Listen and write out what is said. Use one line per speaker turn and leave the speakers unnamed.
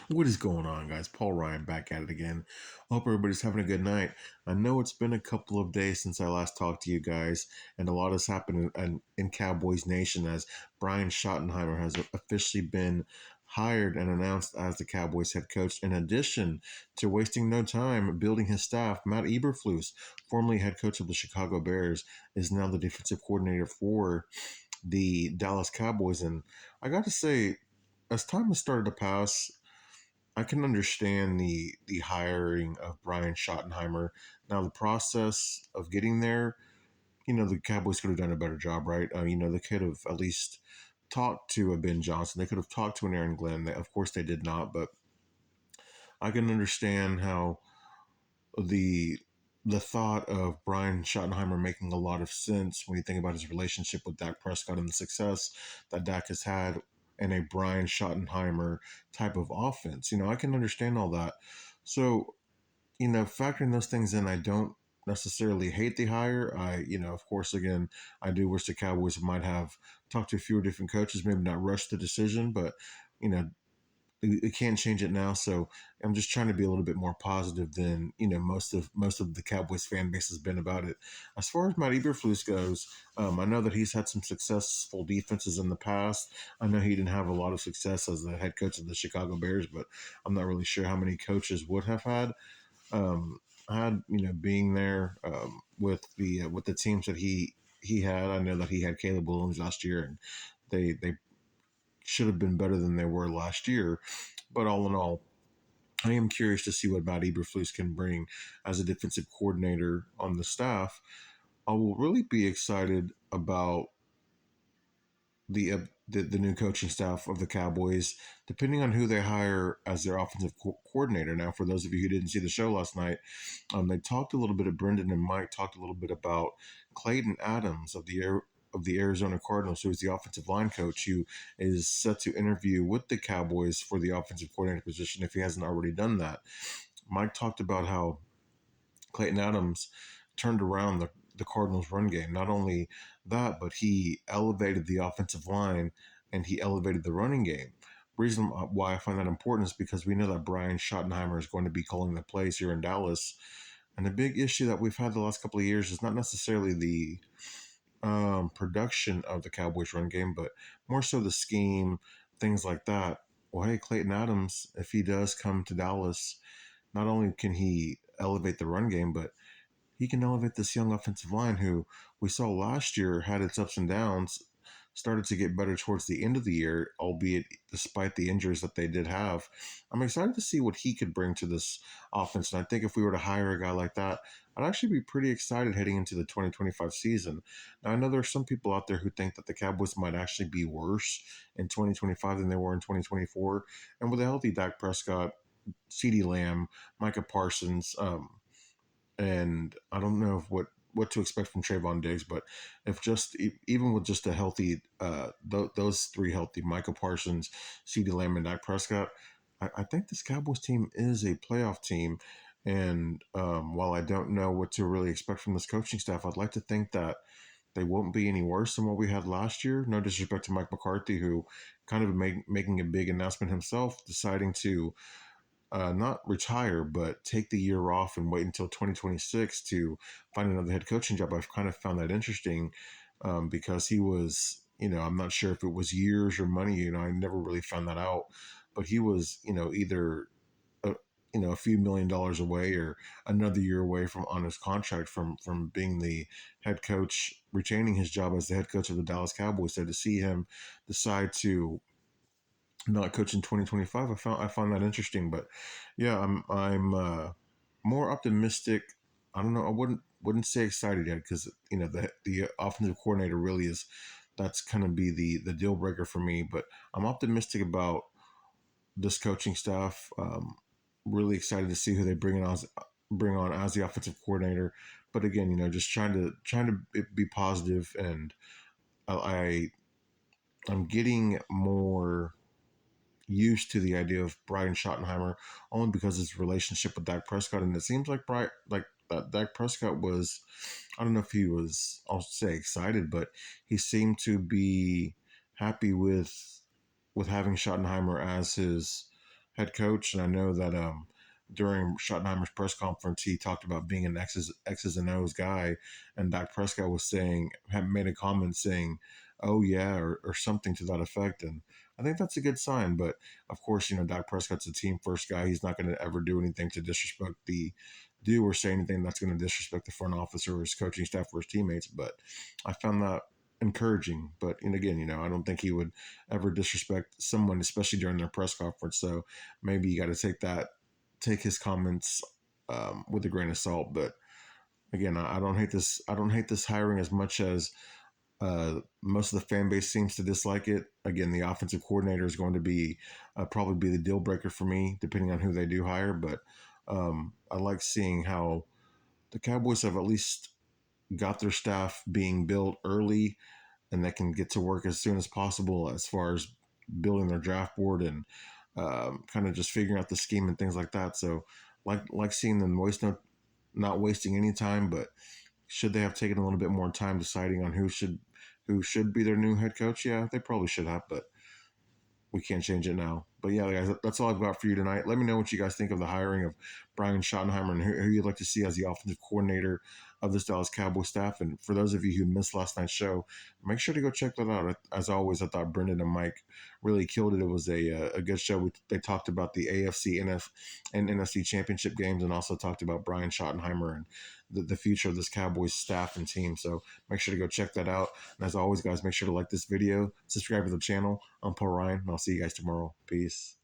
What is going on, guys? Paul Ryan back at it again. Hope everybody's having a good night. I know it's been a couple of days since I last talked to you guys, and a lot has happened in Cowboys Nation as Brian Schottenheimer has officially been hired and announced as the Cowboys head coach. In addition to wasting no time building his staff, Matt Eberflus, formerly head coach of the Chicago Bears, is now the defensive coordinator for the Dallas Cowboys. And I got to say, as time has started to pass, I can understand the hiring of Brian Schottenheimer. Now, the process of getting there, the Cowboys could have done a better job, right? They could have at least talked to a Ben Johnson. They could have talked to an Aaron Glenn. Of course, they did not, but I can understand how the the thought of Brian Schottenheimer making a lot of sense when you think about his relationship with Dak Prescott and the success that Dak has had in a Brian Schottenheimer type of offense. I can understand all that. So, factoring those things in, I don't necessarily hate the hire. Of course, again, I do wish the Cowboys might have talked to a few different coaches, maybe not rushed the decision, but, you know, it can't change it now. So I'm just trying to be a little bit more positive than most of the Cowboys fan base has been about it. As far as Matt Eberflus goes, I know that he's had some successful defenses in the past. I know he didn't have a lot of success as the head coach of the Chicago Bears, but I'm not really sure how many coaches would have um, had being there with the teams that he had. I know that he had Caleb Williams last year, and they should have been better than they were last year. But all in all, I am curious to see what Matt Eberflus can bring as a defensive coordinator on the staff. I will really be excited about the new coaching staff of the Cowboys, depending on who they hire as their offensive coordinator. Now, for those of you who didn't see the show last night, they talked a little bit of Brendan and Mike talked a little bit about Clayton Adams of the Arizona Cardinals, who is the offensive line coach, who is set to interview with the Cowboys for the offensive coordinator position if he hasn't already done that. Mike talked about how Clayton Adams turned around the Cardinals' run game. Not only that, but he elevated the offensive line and he elevated the running game. Reason why I find that important is because we know that Brian Schottenheimer is going to be calling the plays here in Dallas. And the big issue that we've had the last couple of years is not necessarily the production of the Cowboys' run game, but more so the scheme, things like that. Well, hey, Clayton Adams, if he does come to Dallas, not only can he elevate the run game, but he can elevate this young offensive line who we saw last year had its ups and downs, started to get better towards the end of the year, albeit despite the injuries that they did have. I'm excited to see what he could bring to this offense. And I think if we were to hire a guy like that, I'd actually be pretty excited heading into the 2025 season. Now, I know there are some people out there who think that the Cowboys might actually be worse in 2025 than they were in 2024. And with a healthy Dak Prescott, CeeDee Lamb, Micah Parsons, and I don't know what to expect from Trayvon Diggs, but if even with just a healthy those three healthy, Micah Parsons, CeeDee Lamb, and Dak Prescott, I think this Cowboys team is a playoff team. And while I don't know what to really expect from this coaching staff, I'd like to think that they won't be any worse than what we had last year. No disrespect to Mike McCarthy, who kind of making a big announcement himself, deciding to not retire, but take the year off and wait until 2026 to find another head coaching job. I've kind of found that interesting because he was, I'm not sure if it was years or money. I never really found that out, but he was, either a few $1 million away or another year away from on his contract from being the head coach, retaining his job as the head coach of the Dallas Cowboys. So to see him decide to not coach in 2025, I found that interesting. But yeah, I'm more optimistic. I don't know. I wouldn't say excited yet because the offensive coordinator really is that's kind of be the deal breaker for me. But I'm optimistic about this coaching staff. Really excited to see who they bring on as the offensive coordinator. But again, just trying to be positive, and I'm getting more used to the idea of Brian Schottenheimer only because his relationship with Dak Prescott, and it seems like that Dak Prescott was, I don't know if he was, I'll say excited, but he seemed to be happy with having Schottenheimer as his head coach, and I know that during Schottenheimer's press conference, he talked about being an X's and O's guy, and Dak Prescott was saying, had made a comment saying, "Oh yeah," or something to that effect, and I think that's a good sign. But of course, Dak Prescott's a team first guy. He's not going to ever do anything to disrespect do or say anything that's going to disrespect the front office or his coaching staff or his teammates. But I found that encouraging. But and again, I don't think he would ever disrespect someone, especially during their press conference. So maybe you got to take his comments with a grain of salt. But again, I don't hate this. I don't hate this hiring as much as most of the fan base seems to dislike it. Again, the offensive coordinator is going to be probably be the deal breaker for me, depending on who they do hire. But I like seeing how the Cowboys have at least got their staff being built early, and they can get to work as soon as possible as far as building their draft board and kind of just figuring out the scheme and things like that. So, like seeing them not wasting any time, but should they have taken a little bit more time deciding on who should be their new head coach? Yeah, they probably should have, but we can't change it now. But yeah, guys, that's all I've got for you tonight. Let me know what you guys think of the hiring of Brian Schottenheimer and who you'd like to see as the offensive coordinator of this Dallas Cowboys staff. And for those of you who missed last night's show, make sure to go check that out. As always, I thought Brendan and Mike really killed it. It was a good show. They talked about the AFC, and NFC championship games, and also talked about Brian Schottenheimer and the future of this Cowboys staff and team. So make sure to go check that out. And as always, guys, make sure to like this video, subscribe to the channel. I'm Paul Ryan, and I'll see you guys tomorrow. Peace.